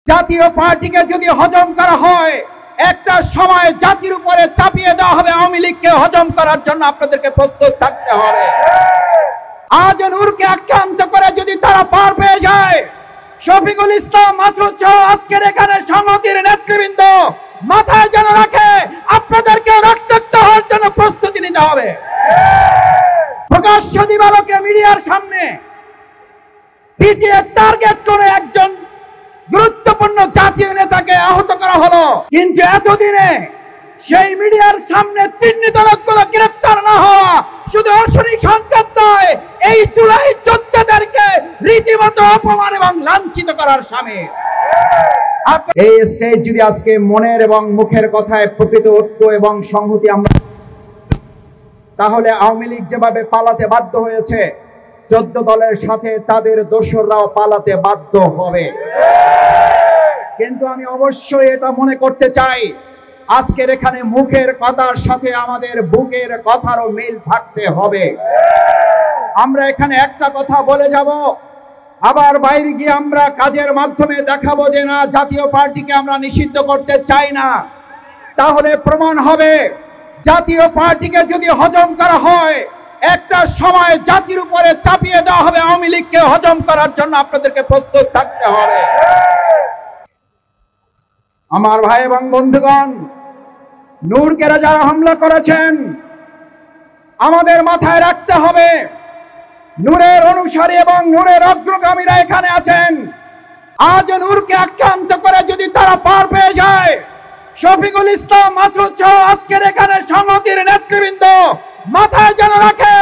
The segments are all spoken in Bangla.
জাতীয় পার্টিকে যদি হজম করা হয়, একটা সময় জাতির উপরে চাপিয়ে দেওয়া হবে। আওয়ামী লীগকে হজম করার জন্য আপনাদেরকে প্রস্তুত থাকতে হবে। আজ নূরকে আক্রান্ত করে যদি তারা পার পেয়ে যায়, শফিকুল ইসলাম মাসুদ সহ আজকের এখানে সংহতির নেতৃবৃন্দ মাথায় যেন রাখে, আপনাদেরকে রক্তাক্ত হওয়ার জন্য প্রস্তুতি নিতে হবে। প্রকাশ্য দিবালোকে মিডিয়ার সামনে পিটিএ টার্গেট করে একজন গুরুত্বপূর্ণ জাতীয় নেতাকে আহত করা হলো, কিন্তু এতদিনে সেই মিডিয়ার সামনে চিহ্নিত লোকগুলো গ্রেফতার না হওয়া শুধু অশনি সংকেত নয়, এই জুলাই যোদ্ধাদেরকে রীতিমতো অপমান এবং লাঞ্ছিত করার সামিল। এই স্টেজ যদি আজকে মনের এবং মুখের কথায় প্রকৃত ঐক্য এবং সংহতি আমরা, তাহলে আওয়ামী লীগ যেভাবে পালাতে বাধ্য হয়েছে, 14 দলের সাথে তাদের দোসররাও পালাতে বাধ্য হবে। কিন্তু আমি অবশ্যই এটা মনে করতে চাই, আজকের এখানে মুখের কথার সাথে আমাদের বুকের কথারও মিল থাকতে হবে। আমরা এখানে একটা কথা বলে যাব, আবার বাইরে গিয়ে আমরা কাজের মাধ্যমে দেখাবো যে না, জাতীয় পার্টিকে আমরা নিষিদ্ধ করতে চাই না। তাহলে প্রমাণ হবে জাতীয় পার্টিকে যদি হজম করা হয়, একটা সময় জাতির উপরে চাপিয়ে দেওয়া হবে। আওয়ামী লীগকে হজম করার জন্য আপনাদেরকে প্রস্তুত থাকতে হবে। আমার ভাই এবং বন্ধুগণ, নূরকে যারা হামলা করেছেন, আমাদের মাথায় রাখতে হবে নূরের অনুসারী এবং নূরের অগ্রগামীরা এখানে আছেন। আজ নূরকে আক্রান্ত করে যদি তারা পার পেয়ে যায়, শফিকুল ইসলাম মাসুদ সহ আজকের এখানে সংহতির নেতৃবৃন্দ মাথায় যেন রাখে,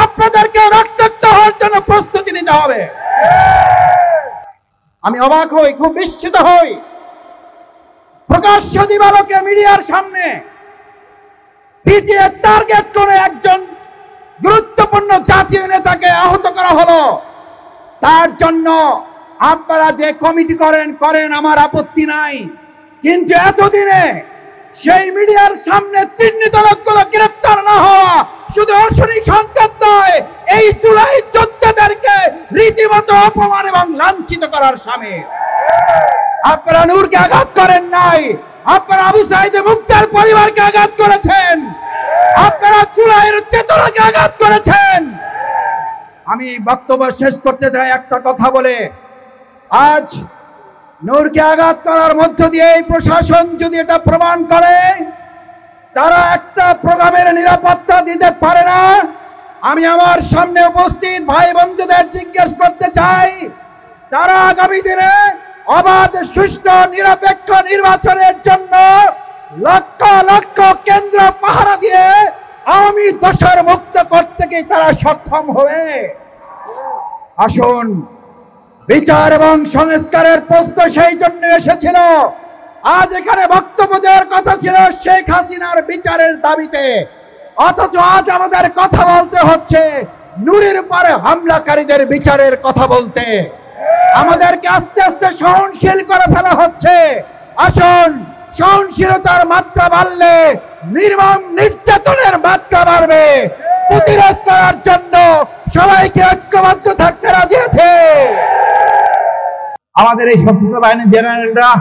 আপনাদেরকে রক্তাক্ত হওয়ার জন্য প্রস্তুতি নিতে হবে। আমি অবাক হই, খুব বিস্মিত হই, প্রকাশ্য দিবালোকে মিডিয়ার সামনে পিটিএ টার্গেট করে একজন গুরুত্বপূর্ণ জাতীয় নেতাকে আহত করা হলো। তার জন্য আপনারা যে কমিটি করেন আমার আপত্তি নাই, কিন্তু এতদিনে সেই মিডিয়ার সামনে চিহ্নিত লোকগুলো গ্রেফতার না হওয়া শুধু অশনি সংকেত নয়, এই জুলাই যোদ্ধাদেরকে রীতিমতো অপমান এবং লাঞ্ছিত করার সামিল। আপনারা নূরকে আঘাত করেন নাই, আপনারা আবু সাঈদ মুক্তার পরিবারকে আঘাত করেছেন, আপনারা জুলাইয়ের চেতনাকে আঘাত করেছেন। আমি বক্তব্য শেষ করতে চাই একটা কথা বলে, আজ নূরকে আঘাত করার মধ্য দিয়ে এই প্রশাসন যদি এটা প্রমাণ করে তারা একটা প্রোগ্রামের নিরাপত্তা দিতে পারে না, আমি আমার সামনে উপস্থিত ভাই বন্ধুদের জিজ্ঞেস করতে চাই, তারা আগামী দিনে অবাধ সুষ্ঠু নিরপেক্ষ নির্বাচনের জন্য লক্ষ লক্ষ কেন্দ্র পাহারা দিয়ে আওয়ামী দোষর মুক্ত করতে কি তারা সক্ষম হবে? আসুন, বিচার এবং সংস্কারের প্রশ্ন সেই জন্য এসেছিল। আজ এখানে বক্তব্য দেওয়ার কথা ছিল শেখ হাসিনার বিচারের দাবিতে, অথচ আজ আমাদের কথা বলতে হচ্ছে নূরের উপরে হামলাকারীদের বিচারের কথা বলতে। আমাদেরকে আস্তে আস্তে সহনশীল করে ফেলা হচ্ছে। আসুন, সহনশীলতার মাত্রা বাড়লে নির্মম নির্যাতনের মাত্রা বাড়বে। প্রতিরোধ করার জন্য সবাইকে ঐক্যবদ্ধ থাকতে রাজি আছে। আমাদের এই সশস্ত্র বাহিনীর জেনারেলরা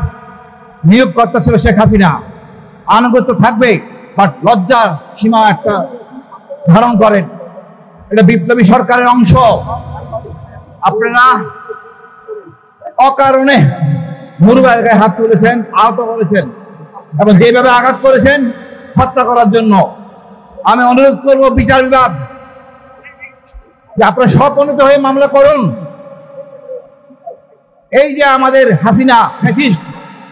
নিয়োগকর্তা ছিল শেখ হাসিনা, আনুগত্য থাকবে, বাট লজ্জার সীমা একটা ধারণ করেন। এটা বিপ্লবী সরকারের অংশ। আপনারা অকারণে মুরুবাইয়ের গায়ে হাত তুলেছেন, আহত করেছেন এবং যেভাবে আঘাত করেছেন হত্যা করার জন্য। আমি অনুরোধ করব বিচার বিভাগ যে আপনারা স্বপ্রণীত হয়ে মামলা করুন। এই যে আমাদের হাসিনা ফ্যাসিস্ট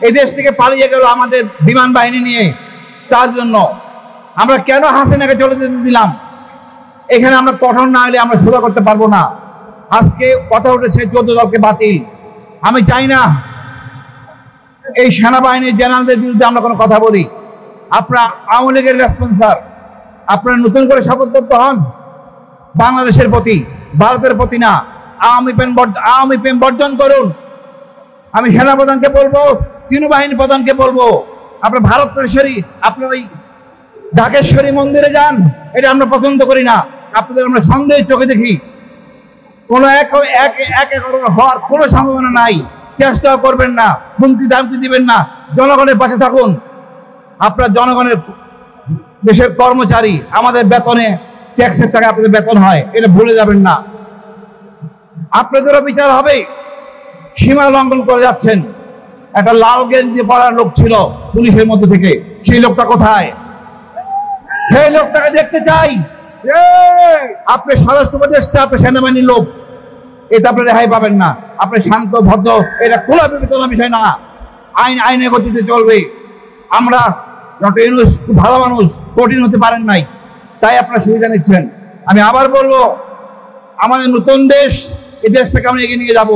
এই দেশ থেকে পালিয়ে গেল আমাদের বিমান বাহিনী নিয়ে, তার জন্য আমরা কেন হাসিনাকে চলে যেতে দিলাম? এখানে আমরা কঠোর না হলে আমরা সোজা করতে পারবো না। আজকে কথা উঠেছে 14 দলকে বাতিল। আমি চাই না এই সেনাবাহিনীর জেনারেলদের বিরুদ্ধে আমরা কোনো কথা বলি। আপনারা আওয়ামী লীগের রেসপন্সার, আপনারা নতুন করে শপথবদ্ধ হন বাংলাদেশের প্রতি, ভারতের প্রতি না। আওয়ামী প্রেম বর্জন করুন। আমি সেনাপ্রধানকে বলবো, তৃণবাহিনী প্রধানকে বলবো, আপনার ভারতেশ্বরী, আপনার ওই ঢাকেশ্বরী মন্দিরে যান। এটা আমরা পছন্দ করি না। আপনাদের আমরা সন্দেহের চোখে দেখি। কোনো এক হওয়ার কোনো সম্ভাবনা নাই। চেষ্টাও করবেন না, হুমকি দামকি দিবেন না। জনগণের পাশে থাকুন। আপনার জনগণের দেশের কর্মচারী, আমাদের বেতনে ট্যাক্সের টাকা আপনাদের বেতন হয়, এটা ভুলে যাবেন না। আপনাদেরও বিচার হবে। সীমা লঙ্ঘন করে যাচ্ছেন। একটা লাল গেঞ্জি পরা লোক ছিল পুলিশের মধ্যে থেকে, সেই লোকটা কোথায়? সেই লোকটাকে দেখতে চাই। আপনি স্বরাষ্ট্র উপদেষ্টা, আপনি সেনাবাহিনীর লোক, এটা আপনি রেহাই পাবেন না। আপনি শান্ত ভদ্র, এটা খোলা বিবেচনার বিষয় না। আইনের গতিতে চলবে। আমরা ডক্টর ইউনূস খুব ভালো মানুষ, কঠিন হতে পারেন নাই, তাই আপনারা সুবিধা নিচ্ছেন। আমি আবার বলবো, আমাদের নতুন দেশ, এই দেশটাকে আমরা এগিয়ে নিয়ে যাব।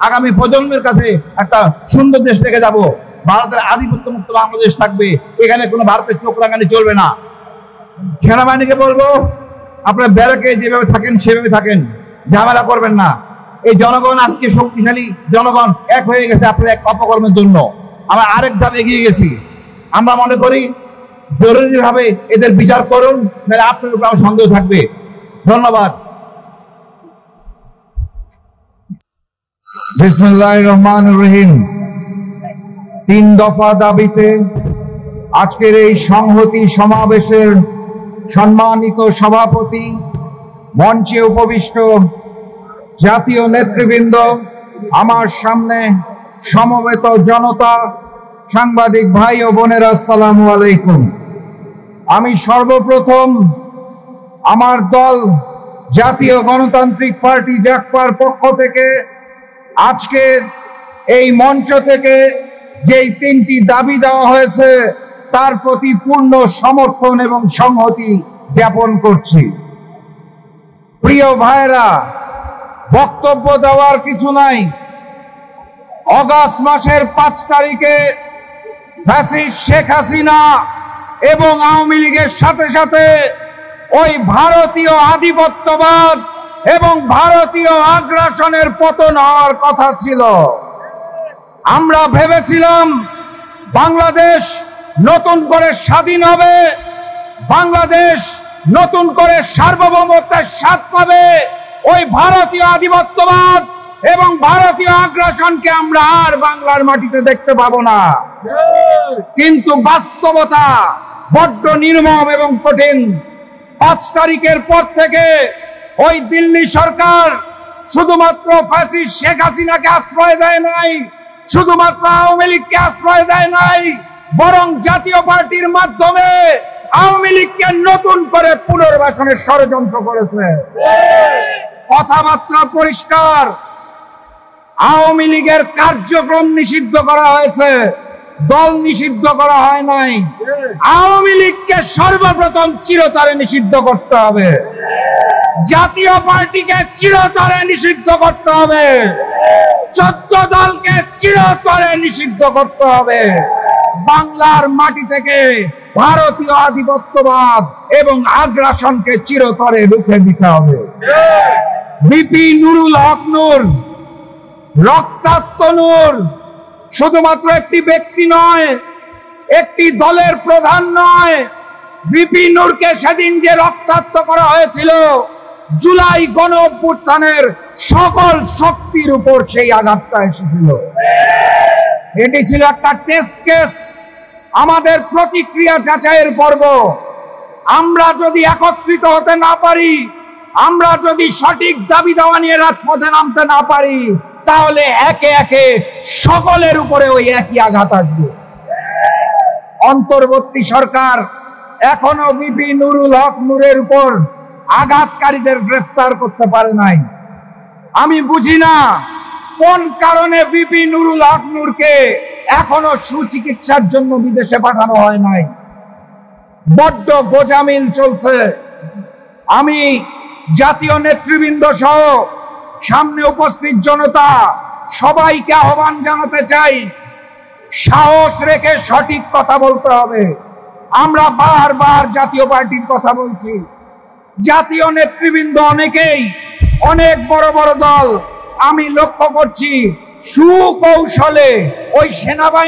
আগামী প্রজন্মের কাছে একটা সুন্দর দেশ রেখে যাব। ভারতের আধিপত্য মুক্ত বাংলাদেশ থাকবে, এখানে কোনো ভারতের চোখ রাঙানি চলবে না। সেনাবাহিনীকে বলবো, আপনারা ব্যারাকে যেভাবে থাকেন সেভাবে থাকেন, ঝামেলা করবেন না। এই জনগণ আজকে শক্তিশালী জনগণ এক হয়ে গেছে আপনার এক অপকর্মের জন্য। আমরা আরেক ধাপ এগিয়ে গেছি। আমরা মনে করি জরুরিভাবে এদের বিচার করুন, নাহলে আপনার উপর আমার সন্দেহ থাকবে। ধন্যবাদ। বিসমিল্লাহির রহমানির রহিম। 3 দফা দাবিতে আজকের এই সংহতি সমাবেশের সম্মানিত সভাপতি, মঞ্চে উপবিষ্ট জাতীয় নেতৃবৃন্দ, আমার সামনে সমবেত জনতা, সাংবাদিক ভাই ও বোনেরা, আসসালামু আলাইকুম। আমি সর্বপ্রথম আমার দল জাতীয় গণতান্ত্রিক পার্টি জাগপার পক্ষ থেকে আজকে এই মঞ্চ থেকে যেই 3টি দাবি দেওয়া হয়েছে তার প্রতি পূর্ণ সমর্থন এবং সংহতি জ্ঞাপন করছি। প্রিয় ভাইরা, বক্তব্য দেওয়ার কিছু নাই। অগাস্ট মাসের 5 তারিখে ফ্যাসিস্ট শেখ হাসিনা এবং আওয়ামী লীগের সাথে সাথে ওই ভারতীয় আধিপত্যবাদ এবং ভারতীয় আগ্রাসনের পতন হওয়ার কথা ছিল। আমরা ভেবেছিলাম বাংলাদেশ নতুন করে স্বাধীন হবে, বাংলাদেশ নতুন করে সার্বভৌমত্বের স্বাদ পাবে, ওই ভারতীয় আধিপত্যবাদ এবং ভারতীয় আগ্রাসনকে আমরা আর বাংলার মাটিতে দেখতে পাবো না। কিন্তু বাস্তবতা বড্ড নির্মম এবং কঠিন। 5 তারিখের পর থেকে ওই দিল্লি সরকার শুধুমাত্র ফ্যাসিস্ট শেখ হাসিনাকে আশ্রয় দেয় নাই, শুধুমাত্র আওয়ামী লীগকে আশ্রয় দেয় নাই, বরং জাতীয় পার্টির মাধ্যমে আওয়ামী লীগকে নতুন করে পুনর্বাসনের ষড়যন্ত্র করেছে। কথাবার্তা পরিষ্কার, আওয়ামী লীগের কার্যক্রম নিষিদ্ধ করা হয়েছে, দল নিষিদ্ধ করা হয় নাই। আওয়ামী লীগকে সর্বপ্রথম চিরতরে নিষিদ্ধ করতে হবে, জাতীয় পার্টিকে চিরতরে নিষিদ্ধ করতে হবে, 14 দলকে চিরতরে নিষিদ্ধ করতে হবে। বাংলার মাটি থেকে ভারতীয় আধিপত্যবাদ এবং আগ্রাসনকে চিরতরে রুখে দিতে হবে। বিপি নুরুল হক নূর, রক্তাক্ত নূর, শুধুমাত্র একটি ব্যক্তি নয়, একটি দলের প্রধান নয়। বিপি নূরকে সেদিন যে রক্তাক্ত করা হয়েছিল, জুলাই গণ অভ্যুত্থানের সকল শক্তির উপর সেই আঘাতটা এসেছিল। এটি ছিল একটা টেস্ট কেস, আমাদের প্রতিক্রিয়া যাচাইয়ের পর্ব। আমরা যদি একত্রিত হতে না পারি, আমরা যদি সঠিক দাবি দাওয়া নিয়ে রাজপথে নামতে না পারি, তাহলে একে একে সকলের উপরে ওই একই আঘাত আসবে। অন্তর্বর্তী সরকার এখনো বিপি নুরুল হক নূরের উপর আঘাতকারীদের গ্রেফতার করতে পারে নাই। আমি বুঝি না কোন কারণে বিপি নুরুল হক নূরকে এখনো সুচিকিৎসার জন্য বিদেশে পাঠানো হয় নাই। বড্ড গোজামিল চলছে। আমি জাতীয় নেতৃবৃন্দ সহ সামনে উপস্থিত জনতা সবাইকে আহ্বান জানাতে চাই, সাহস রেখে সঠিক কথা বলতে হবে। আমরা বারবার জাতীয় পার্টির কথা বলছি, জাতীয় নেতৃবৃন্দ অনেকেই, অনেক বড় বড় দল, আমি লক্ষ্য করছি সুকৌশলে ওই সেনাবাহিনী